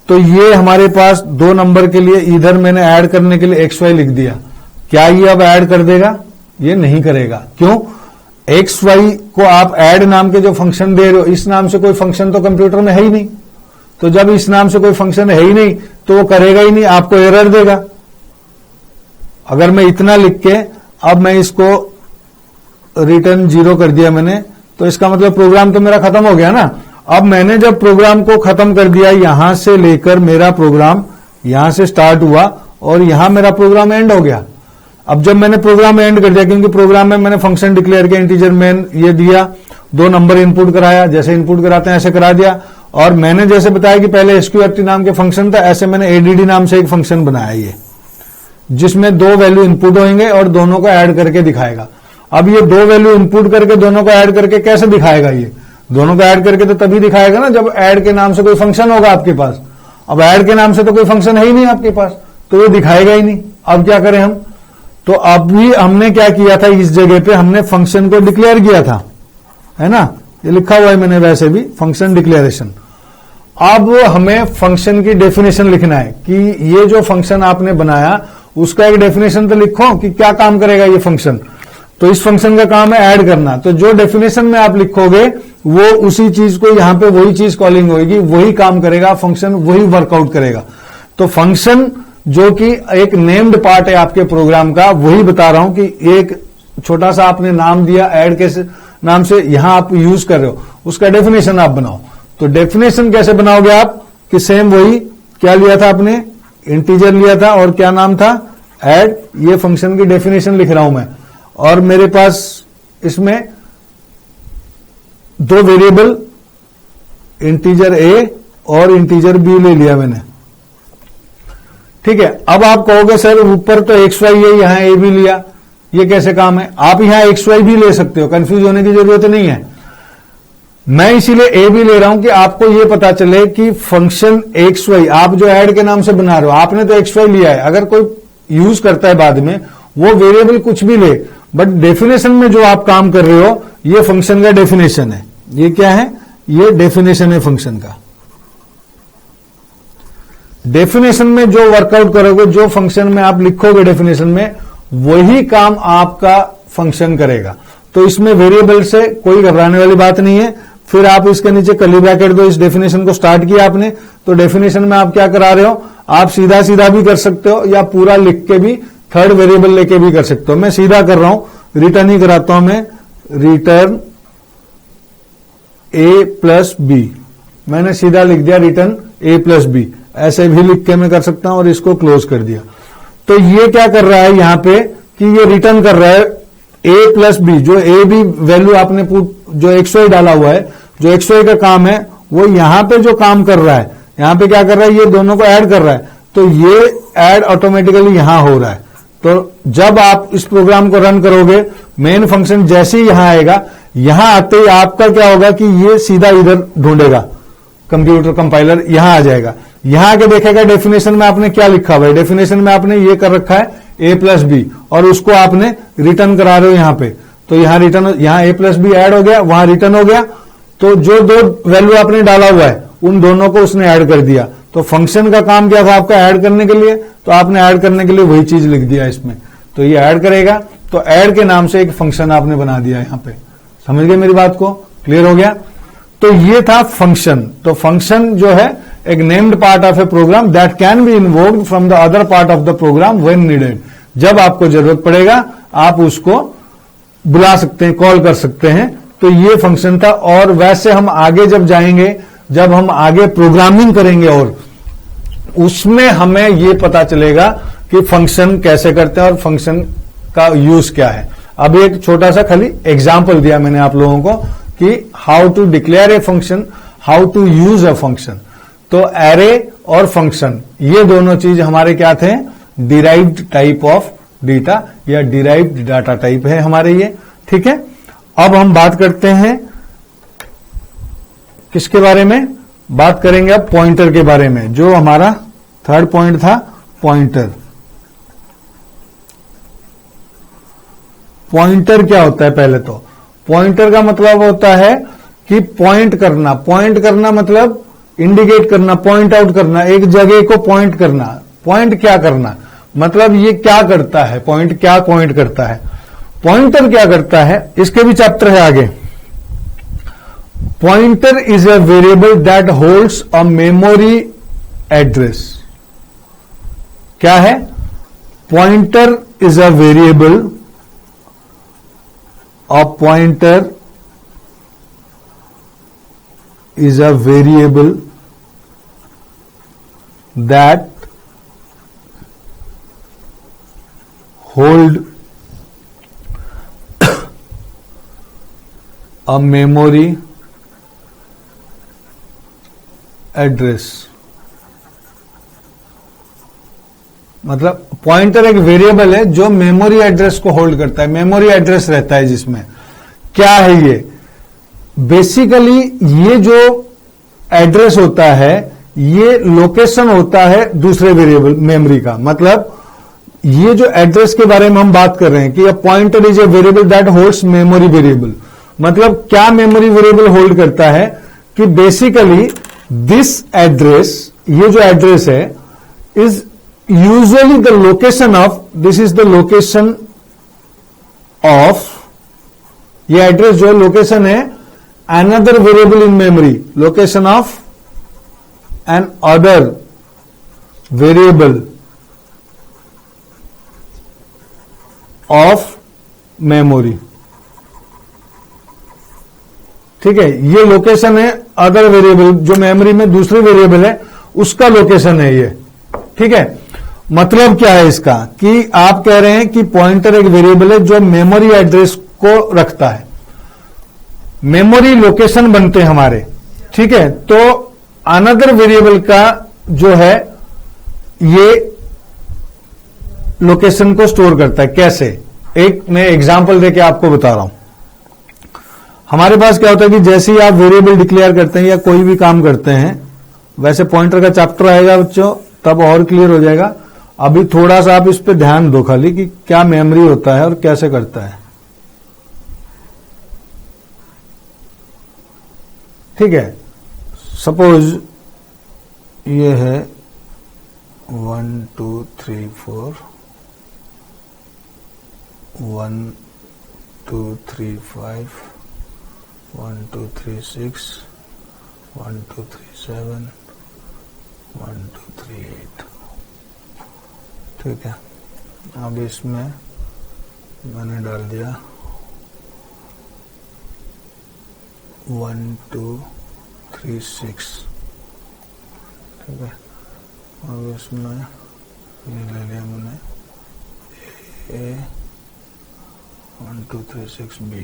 तो ये हमारे पास 2 नंबर के लिए इधर मैंने ऐड करने के लिए XY लिख दिया। क्या ये अब ऐड कर देगा? ये नहीं करेगा। क्यों? XY को आप ऐड नाम के जो फंक्शन दे रहे हो, इस नाम से कोई फंक्शन तो कंप्यूटर में है ही नहीं। तो जब इस नाम से कोई फंक्शन है ही नहीं तो वो करेगा ही नहीं, आपको एरर देगा। अगर मैं इतना लिख के अब मैं इसको रिटर्न 0 कर दिया मैंने, तो इसका मतलब प्रोग्राम तो मेरा खत्म हो गया ना। अब मैंने जब प्रोग्राम को खत्म कर दिया, यहां से लेकर मेरा प्रोग्राम यहां से स्टार्ट हुआ और यहां मेरा प्रोग्राम एंड हो गया। अब जब मैंने प्रोग्राम एंड कर दिया, क्योंकि प्रोग्राम में मैंने फंक्शन डिक्लेयर किया, इंटीजर मेन ये दिया, 2 नंबर इनपुट कराया, जैसे इनपुट कराते हैं ऐसे करा दिया। और मैंने जैसे बताया कि पहले SQRT नाम के फंक्शन था, ऐसे मैंने ADD नाम से एक फंक्शन बनाया। जिसमें दो वैल्यू इनपुट होंगे और दोनों को ऐड करके दिखाएगा। अब ये दो वैल्यू इनपुट करके दोनों को ऐड करके कैसे दिखाएगा? ये दोनों को ऐड करके तो तभी दिखाएगा ना जब ऐड के नाम से कोई फंक्शन होगा आपके पास। अब ऐड के नाम से तो कोई फंक्शन है ही नहीं आपके पास, तो ये दिखाएगा ही नहीं। अब क्या करें हम? तो अभी हमने क्या किया था, इस जगह पे हमने फंक्शन को डिक्लेयर किया था, है ना, ये लिखा हुआ है मैंने वैसे भी, फंक्शन डिक्लेरेशन। अब हमें फंक्शन की डेफिनेशन लिखना है कि ये जो फंक्शन आपने बनाया उसका एक डेफिनेशन तो लिखो कि क्या काम करेगा ये फंक्शन। तो इस फंक्शन का काम है ऐड करना, तो जो डेफिनेशन में आप लिखोगे वो उसी चीज को यहां पे वही चीज कॉलिंग होगी, वही काम करेगा फंक्शन, वही वर्कआउट करेगा। तो फंक्शन जो कि एक नेम्ड पार्ट है आपके प्रोग्राम का, वही बता रहा हूं कि एक छोटा सा आपने नाम दिया ऐड के नाम से, यहां आप यूज कर रहे हो, उसका डेफिनेशन आप बनाओ। तो डेफिनेशन कैसे बनाओगे आप कि सेम वही क्या लिया था आपने, इंटीजर लिया था और क्या नाम था, ऐड। ये फंक्शन की डेफिनेशन लिख रहा हूं मैं, और मेरे पास इसमें दो वेरिएबल इंटीजर ए और इंटीजर बी ले लिया मैंने, ठीक है। अब आप कहोगे सर ऊपर तो एक्स वाई है, यहां ए भी लिया, ये कैसे काम है? आप यहां एक्स वाई भी ले सकते हो, कंफ्यूज होने की जरूरत नहीं है। मैं इसीलिए ए भी ले रहा हूं कि आपको यह पता चले कि फंक्शन एक्स वाई आप जो ऐड के नाम से बना रहे हो, आपने तो एक्स वाई लिया है, अगर कोई यूज करता है बाद में वो वेरिएबल कुछ भी ले, बट डेफिनेशन में जो आप काम कर रहे हो ये फंक्शन का डेफिनेशन है। ये क्या है? ये डेफिनेशन है फंक्शन का। डेफिनेशन में जो वर्कआउट करोगे, जो फंक्शन में आप लिखोगे डेफिनेशन में, वही काम आपका फंक्शन करेगा। तो इसमें वेरिएबल से कोई घबराने वाली बात नहीं है। फिर आप इसके नीचे कर्ली ब्रैकेट दो, इस डेफिनेशन को स्टार्ट किया आपने, तो डेफिनेशन में आप क्या करा रहे हो, आप सीधा सीधा भी कर सकते हो या पूरा लिख के भी थर्ड वेरिएबल लेके भी कर सकते हो। मैं सीधा कर रहा हूं, रिटर्न ही कराता हूं मैं, रिटर्न ए प्लस बी, मैंने सीधा लिख दिया रिटर्न ए प्लस बी, ऐसे भी लिख के मैं कर सकता हूं और इसको क्लोज कर दिया। तो ये क्या कर रहा है यहां पे कि ये रिटर्न कर रहा है ए प्लस बी, जो ए बी वैल्यू आपने जो एक्स वाई डाला हुआ है, जो एक्स वाई का काम है वो यहां पे जो काम कर रहा है, यहां पे क्या कर रहा है, ये दोनों को ऐड कर रहा है। तो ये ऐड ऑटोमेटिकली यहां हो रहा है। तो जब आप इस प्रोग्राम को रन करोगे, मेन फंक्शन जैसे ही यहां आएगा, यहां आते ही आपका क्या होगा कि ये सीधा इधर ढूंढेगा, कंप्यूटर कंपाइलर यहां आ जाएगा, यहां आके देखेगा डेफिनेशन में आपने क्या लिखा हुआ है। डेफिनेशन में आपने ये कर रखा है ए प्लस बी, और उसको आपने रिटर्न करा रहे हो यहां पे। तो यहां रिटर्न, यहां ए प्लस बी ऐड हो गया, वहां रिटर्न हो गया। तो जो दो वैल्यू आपने डाला हुआ है उन दोनों को उसने ऐड कर दिया। तो फंक्शन का काम क्या था आपका, ऐड करने के लिए, तो आपने ऐड करने के लिए वही चीज लिख दिया इसमें। तो ये ऐड करेगा, तो ऐड के नाम से एक फंक्शन आपने बना दिया यहां पे। समझ गए मेरी बात को? क्लियर हो गया? तो ये था फंक्शन। तो फंक्शन जो है एक named part of a program that can be invoked from the other part of the program when needed. जब आपको जरूरत पड़ेगा आप उसको बुला सकते हैं, कॉल कर सकते हैं। तो ये फंक्शन था। और वैसे हम आगे जब जाएंगे, जब हम आगे प्रोग्रामिंग करेंगे और उसमें हमें ये पता चलेगा कि फंक्शन कैसे करते हैं और फंक्शन का यूज क्या है। अब एक छोटा सा खाली एग्जाम्पल दिया मैंने आप लोगों को कि how to declare a function, how to use a function. तो एरे और फंक्शन ये दोनों चीज हमारे क्या थे, डिराइव्ड टाइप ऑफ डेटा या डिराइव्ड डाटा टाइप है हमारे ये। ठीक है, अब हम बात करते हैं किसके बारे में, बात करेंगे अब पॉइंटर के बारे में, जो हमारा थर्ड पॉइंट था पॉइंटर। पॉइंटर क्या होता है, पहले तो पॉइंटर का मतलब होता है कि पॉइंट करना। पॉइंट करना मतलब इंडिकेट करना, पॉइंट आउट करना, एक जगह को पॉइंट करना। पॉइंट क्या करना मतलब ये क्या करता है, पॉइंट क्या पॉइंट करता है, पॉइंटर क्या करता है, इसके भी चैप्टर है आगे। Pointer is a variable that holds a memory address. क्या है, pointer is a variable, a pointer is a variable that hold a memory address, मतलब पॉइंटर एक वेरिएबल है जो मेमोरी एड्रेस को होल्ड करता है, मेमोरी एड्रेस रहता है जिसमें। क्या है ये? बेसिकली ये जो एड्रेस होता है ये लोकेशन होता है दूसरे वेरिएबल मेमोरी का। मतलब ये जो एड्रेस के बारे में हम बात कर रहे हैं कि pointer is a variable that holds memory variable. मतलब क्या मेमोरी वेरिएबल होल्ड करता है कि बेसिकली दिस एड्रेस, ये जो एड्रेस है is usually the location of, this is the location of, ये एड्रेस जो लोकेशन है another variable in memory, location of an other variable of memory. ठीक है, ये लोकेशन है अदर वेरिएबल, जो मेमोरी में दूसरी वेरिएबल है उसका लोकेशन है ये। ठीक है, मतलब क्या है इसका कि आप कह रहे हैं कि पॉइंटर एक वेरिएबल है जो मेमोरी एड्रेस को रखता है, मेमोरी लोकेशन बनते हैं हमारे। ठीक है, तो अनदर वेरिएबल का जो है ये लोकेशन को स्टोर करता है। कैसे? एक मैं एग्जांपल देके आपको बता रहा हूं। हमारे पास क्या होता है कि जैसे ही आप वेरिएबल डिक्लेयर करते हैं या कोई भी काम करते हैं, वैसे पॉइंटर का चैप्टर आएगा बच्चों तब और क्लियर हो जाएगा। अभी थोड़ा सा आप इस पे ध्यान दो खाली कि क्या मेमोरी होता है और कैसे करता है। ठीक है, सपोज ये है 1 2 3 4 1 2 3 5 1 2 3 6 1 2 3 7 1 2 3 8। ठीक है, अब इसमें मैंने डाल दिया 1 2 3 6। ठीक है, अब इसमें ये ले लिया मैंने ए 1 2 3 6 बी।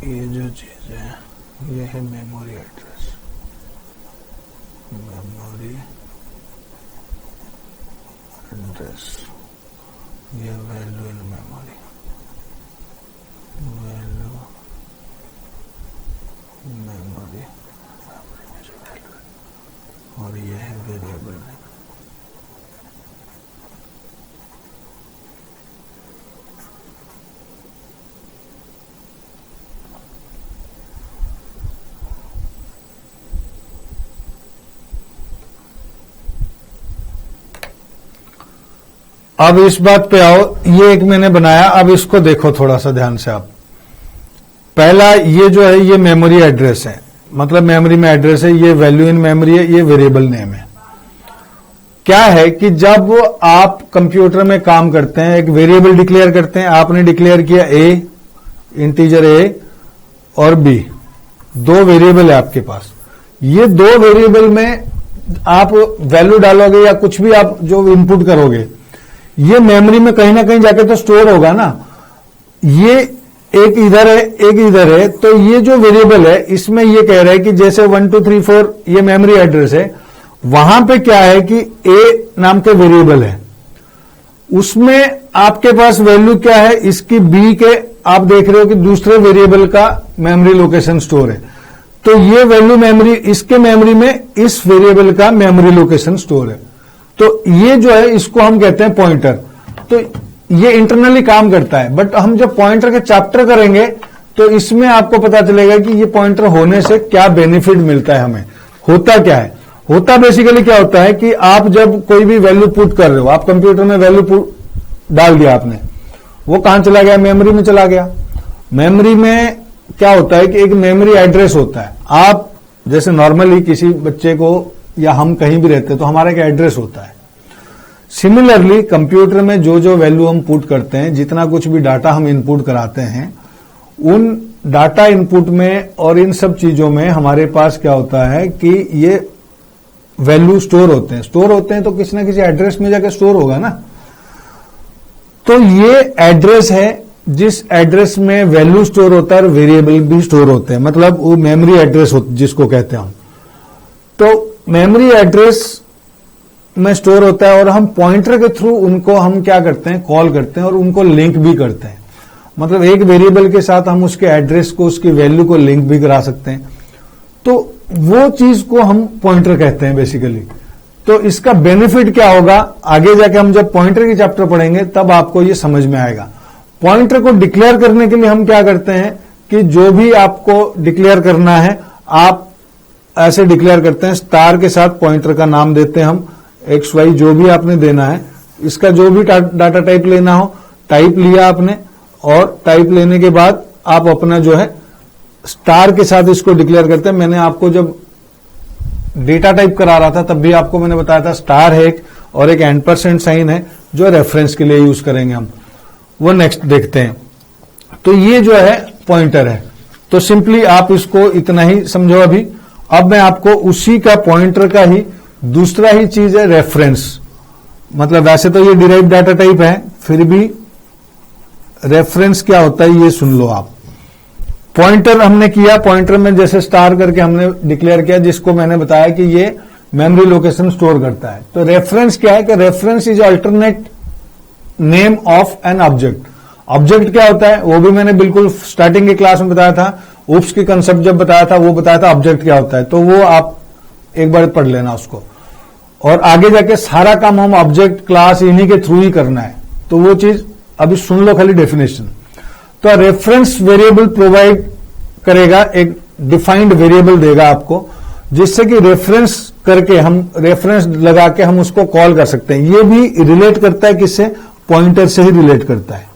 ये जो चीज है ये है मेमोरी एड्रेस, मेमोरी एड्रेस, ये value in memory, value memory, और ये है वेरिएबल। अब इस बात पे आओ, ये एक मैंने बनाया, अब इसको देखो थोड़ा सा ध्यान से आप। पहला ये जो है ये मेमोरी एड्रेस है, मतलब मेमोरी में एड्रेस है, ये वैल्यू इन मेमोरी है, ये वेरिएबल नेम है। क्या है कि जब आप कंप्यूटर में काम करते हैं एक वेरिएबल डिक्लेयर करते हैं, आपने डिक्लेयर किया ए, इंटीजर ए और बी, दो वेरिएबल है आपके पास। ये दो वेरिएबल में आप वैल्यू डालोगे या कुछ भी आप जो इनपुट करोगे ये मेमोरी में कहीं ना कहीं जाके तो स्टोर होगा ना। ये एक इधर है एक इधर है, तो ये जो वेरिएबल है इसमें ये कह रहा है कि जैसे 1 2 3 4 ये मेमोरी एड्रेस है, वहां पे क्या है कि ए नाम के वेरिएबल है, उसमें आपके पास वैल्यू क्या है इसकी बी के, आप देख रहे हो कि दूसरे वेरिएबल का मेमोरी लोकेशन स्टोर है, तो ये वैल्यू मेमोरी, इसके मेमोरी में इस वेरिएबल का मेमोरी लोकेशन स्टोर है। तो ये जो है इसको हम कहते हैं पॉइंटर। तो ये इंटरनली काम करता है, बट हम जब पॉइंटर के चैप्टर करेंगे तो इसमें आपको पता चलेगा कि ये पॉइंटर होने से क्या बेनिफिट मिलता है हमें। होता क्या है? होता बेसिकली क्या होता है कि आप जब कोई भी वैल्यू पुट कर रहे हो, आप कंप्यूटर में वैल्यू पुट डाल दिया आपने, वो कहां चला गया? मेमोरी में चला गया। मेमोरी में क्या होता है कि एक मेमोरी एड्रेस होता है। आप जैसे नॉर्मली किसी बच्चे को या हम कहीं भी रहते हैं तो हमारा एक एड्रेस होता है। सिमिलरली कंप्यूटर में जो जो वैल्यू हम पुट करते हैं, जितना कुछ भी डाटा हम इनपुट कराते हैं, उन डाटा इनपुट में और इन सब चीजों में हमारे पास क्या होता है कि ये वैल्यू स्टोर होते हैं। स्टोर होते हैं तो किसी ना किसी एड्रेस में जाकर स्टोर होगा ना। तो ये एड्रेस है जिस एड्रेस में वैल्यू स्टोर होता है और वेरिएबल भी स्टोर होते हैं, मतलब वो मेमोरी एड्रेस जिसको कहते हैं हम। तो मेमोरी एड्रेस में स्टोर होता है और हम पॉइंटर के थ्रू उनको हम क्या करते हैं, कॉल करते हैं और उनको लिंक भी करते हैं। मतलब एक वेरिएबल के साथ हम उसके एड्रेस को, उसकी वैल्यू को लिंक भी करा सकते हैं। तो वो चीज को हम पॉइंटर कहते हैं बेसिकली। तो इसका बेनिफिट क्या होगा, आगे जाके हम जब पॉइंटर की चैप्टर पढ़ेंगे तब आपको ये समझ में आएगा। पॉइंटर को डिक्लेयर करने के लिए हम क्या करते हैं कि जो भी आपको डिक्लेयर करना है आप ऐसे डिक्लेयर करते हैं, स्टार के साथ पॉइंटर का नाम देते हैं हम, एक्स वाई जो भी आपने देना है, इसका जो भी डाटा टाइप लेना हो टाइप लिया आपने, और टाइप लेने के बाद आप अपना जो है स्टार के साथ इसको डिक्लेयर करते हैं। मैंने आपको जब डेटा टाइप करा रहा था तब भी आपको मैंने बताया था स्टार है एक, और एक एंड% साइन है जो रेफरेंस के लिए यूज करेंगे हम, वो नेक्स्ट देखते हैं। तो ये जो है पॉइंटर है। तो सिंपली आप इसको इतना ही समझो अभी। अब मैं आपको उसी का पॉइंटर का ही दूसरा ही चीज है रेफरेंस। मतलब वैसे तो ये डिराइव डाटा टाइप है, फिर भी रेफरेंस क्या होता है ये सुन लो आप। पॉइंटर हमने किया, पॉइंटर में जैसे स्टार करके हमने डिक्लेयर किया, जिसको मैंने बताया कि ये मेमोरी लोकेशन स्टोर करता है। तो रेफरेंस क्या है कि reference is alternate name of an object. Object क्या होता है वो भी मैंने बिल्कुल स्टार्टिंग की क्लास में बताया था, उप्स की कंसेप्ट जब बताया था वो बताया था ऑब्जेक्ट क्या होता है, तो वो आप एक बार पढ़ लेना उसको। और आगे जाके सारा काम हम ऑब्जेक्ट क्लास इन्हीं के थ्रू ही करना है, तो वो चीज अभी सुन लो खाली डेफिनेशन। तो रेफरेंस वेरिएबल प्रोवाइड करेगा, एक डिफाइंड वेरिएबल देगा आपको, जिससे कि रेफरेंस करके हम रेफरेंस लगा के हम उसको कॉल कर सकते हैं। ये भी रिलेट करता है किससे, पॉइंटर से ही रिलेट करता है।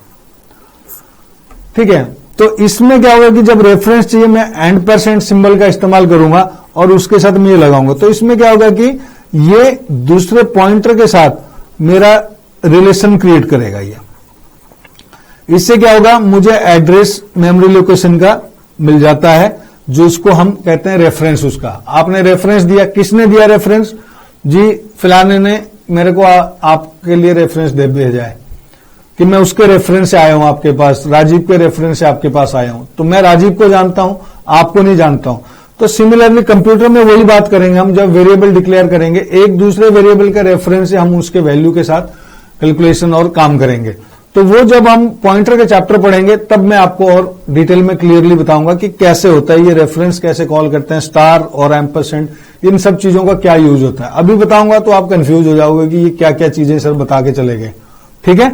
ठीक है, तो इसमें क्या होगा कि जब रेफरेंस चाहिए मैं एंड% सिंबल का इस्तेमाल करूंगा और उसके साथ मैं ये लगाऊंगा, तो इसमें क्या होगा कि ये दूसरे पॉइंटर के साथ मेरा रिलेशन क्रिएट करेगा। ये इससे क्या होगा, मुझे एड्रेस मेमोरी लोकेशन का मिल जाता है, जो इसको हम कहते हैं रेफरेंस। उसका आपने रेफरेंस दिया, किसने दिया रेफरेंस जी, फिलाने ने मेरे को आपके लिए रेफरेंस दे भेजा है कि मैं उसके रेफरेंस से आया हूं आपके पास, राजीव के रेफरेंस से आपके पास आया हूं, तो मैं राजीव को जानता हूं, आपको नहीं जानता हूं। तो सिमिलरली कंप्यूटर में वही बात करेंगे हम, जब वेरिएबल डिक्लेयर करेंगे एक दूसरे वेरिएबल के रेफरेंस से हम उसके वैल्यू के साथ कैलकुलेशन और काम करेंगे। तो वो जब हम पॉइंटर के चैप्टर पढ़ेंगे तब मैं आपको और डिटेल में क्लियरली बताऊंगा कि कैसे होता है ये रेफरेंस, कैसे कॉल करते हैं, स्टार और %, इन सब चीजों का क्या यूज होता है। अभी बताऊंगा तो आप कंफ्यूज हो जाओगे कि ये क्या क्या चीजें सर बता के चले गए। ठीक है,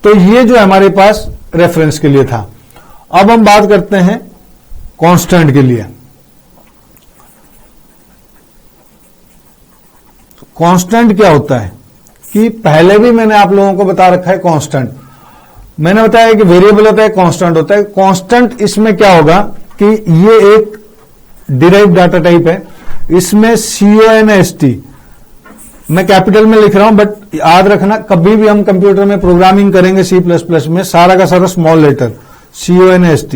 तो ये जो हमारे पास रेफरेंस के लिए था। अब हम बात करते हैं कांस्टेंट के लिए। कांस्टेंट क्या होता है कि पहले भी मैंने आप लोगों को बता रखा है कांस्टेंट। मैंने बताया कि वेरिएबल होता है, कांस्टेंट होता है। कांस्टेंट इसमें क्या होगा कि ये एक डिराइव डाटा टाइप है, इसमें CONST मैं कैपिटल में लिख रहा हूं, बट याद रखना कभी भी हम कंप्यूटर में प्रोग्रामिंग करेंगे C++ में सारा का सारा स्मॉल लेटर CONST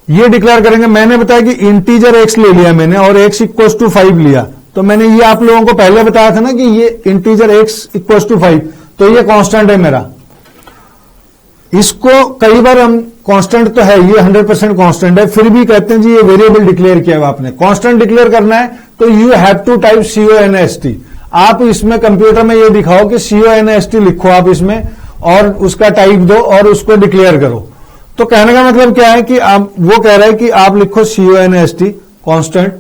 ये डिक्लेयर करेंगे। मैंने बताया कि इंटीजर x ले लिया मैंने और x = 5 लिया, तो मैंने ये आप लोगों को पहले बताया था ना कि ये इंटीजर x = 5, तो ये कांस्टेंट है मेरा। इसको कई बार हम कांस्टेंट तो है, ये 100% कांस्टेंट है, फिर भी कहते हैं जी ये वेरिएबल डिक्लेयर किया हुआ आपने। कांस्टेंट डिक्लेयर करना है तो you have to type CONST। आप इसमें कंप्यूटर में ये दिखाओ कि CONST लिखो आप इसमें और उसका टाइप दो और उसको डिक्लेयर करो। तो कहने का मतलब क्या है कि आप, वो कह रहा है कि आप लिखो CONST कांस्टेंट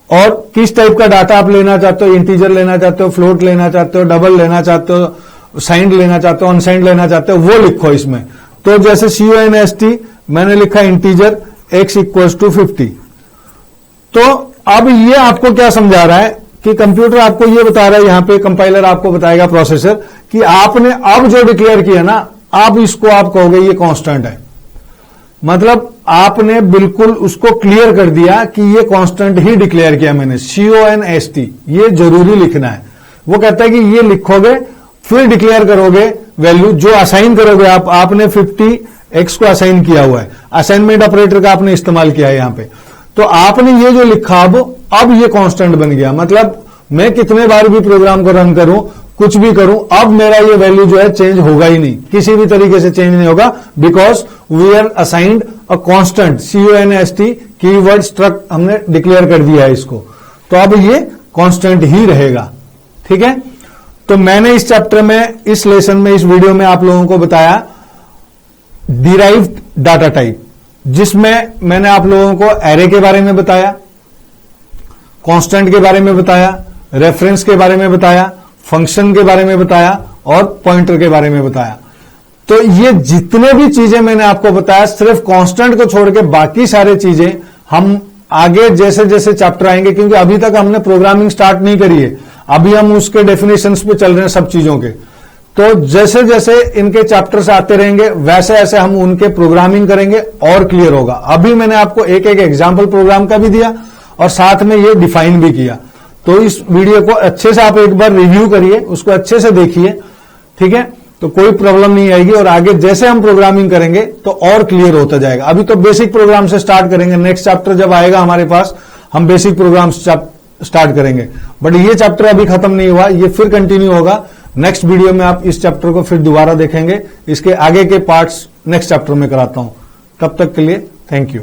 और किस टाइप का डाटा आप लेना चाहते हो, इंटीजर लेना चाहते हो, फ्लोट लेना चाहते हो, डबल लेना चाहते हो, साइंड लेना चाहते हो, अनसाइंड लेना चाहते हो, वो लिखो इसमें। तो जैसे CONST मैंने लिखा इंटीजर x = 50। तो अब ये आपको क्या समझा रहा है कि कंप्यूटर आपको ये बता रहा है, यहां पे कंपाइलर आपको बताएगा, प्रोसेसर, कि आपने अब जो डिक्लेयर किया ना, अब इसको आप कहोगे ये कांस्टेंट है। मतलब आपने बिल्कुल उसको क्लियर कर दिया कि ये कांस्टेंट ही डिक्लेयर किया मैंने, CONST ये जरूरी लिखना है। वो कहता है कि ये लिखोगे फिर डिक्लेयर करोगे वैल्यू जो असाइन करोगे आप। आपने 50x को असाइन किया हुआ है, असाइनमेंट ऑपरेटर का आपने इस्तेमाल किया है यहां पे, तो आपने ये जो लिखा अब ये कांस्टेंट बन गया। मतलब मैं कितने बार भी प्रोग्राम को रन करूं, कुछ भी करूं, अब मेरा ये वैल्यू जो है चेंज होगा ही नहीं, किसी भी तरीके से चेंज नहीं होगा, because we are assigned a constant. CONST keyword struct हमने डिक्लेयर कर दिया है इसको, तो अब ये कांस्टेंट ही रहेगा। ठीक है, तो मैंने इस चैप्टर में, इस लेसन में, इस वीडियो में आप लोगों को बताया डिराइव्ड डाटा टाइप, जिसमें मैंने आप लोगों को एरे के बारे में बताया, कांस्टेंट के बारे में बताया, रेफरेंस के बारे में बताया, फंक्शन के बारे में बताया और पॉइंटर के बारे में बताया। तो ये जितने भी चीजें मैंने आपको बताया, सिर्फ कांस्टेंट को छोड़ के बाकी सारे चीजें हम आगे जैसे जैसे चैप्टर आएंगे, क्योंकि अभी तक हमने प्रोग्रामिंग स्टार्ट नहीं करी है, अभी हम उसके डेफिनेशंस पे चल रहे हैं सब चीजों के। तो जैसे जैसे इनके चैप्टर्स आते रहेंगे वैसे ऐसे हम उनके प्रोग्रामिंग करेंगे और क्लियर होगा। अभी मैंने आपको एक एक एग्जाम्पल प्रोग्राम का भी दिया और साथ में ये डिफाइन भी किया। तो इस वीडियो को अच्छे से आप एक बार रिव्यू करिए, उसको अच्छे से देखिए, ठीक है, तो कोई प्रॉब्लम नहीं आएगी। और आगे जैसे हम प्रोग्रामिंग करेंगे तो और क्लियर होता जाएगा। अभी तो बेसिक प्रोग्राम से स्टार्ट करेंगे, नेक्स्ट चैप्टर जब आएगा हमारे पास हम बेसिक प्रोग्राम स्टार्ट करेंगे। बट ये चैप्टर अभी खत्म नहीं हुआ, ये फिर कंटिन्यू होगा। नेक्स्ट वीडियो में आप इस चैप्टर को फिर दोबारा देखेंगे, इसके आगे के पार्ट्स नेक्स्ट चैप्टर में कराता हूं। तब तक के लिए थैंक यू।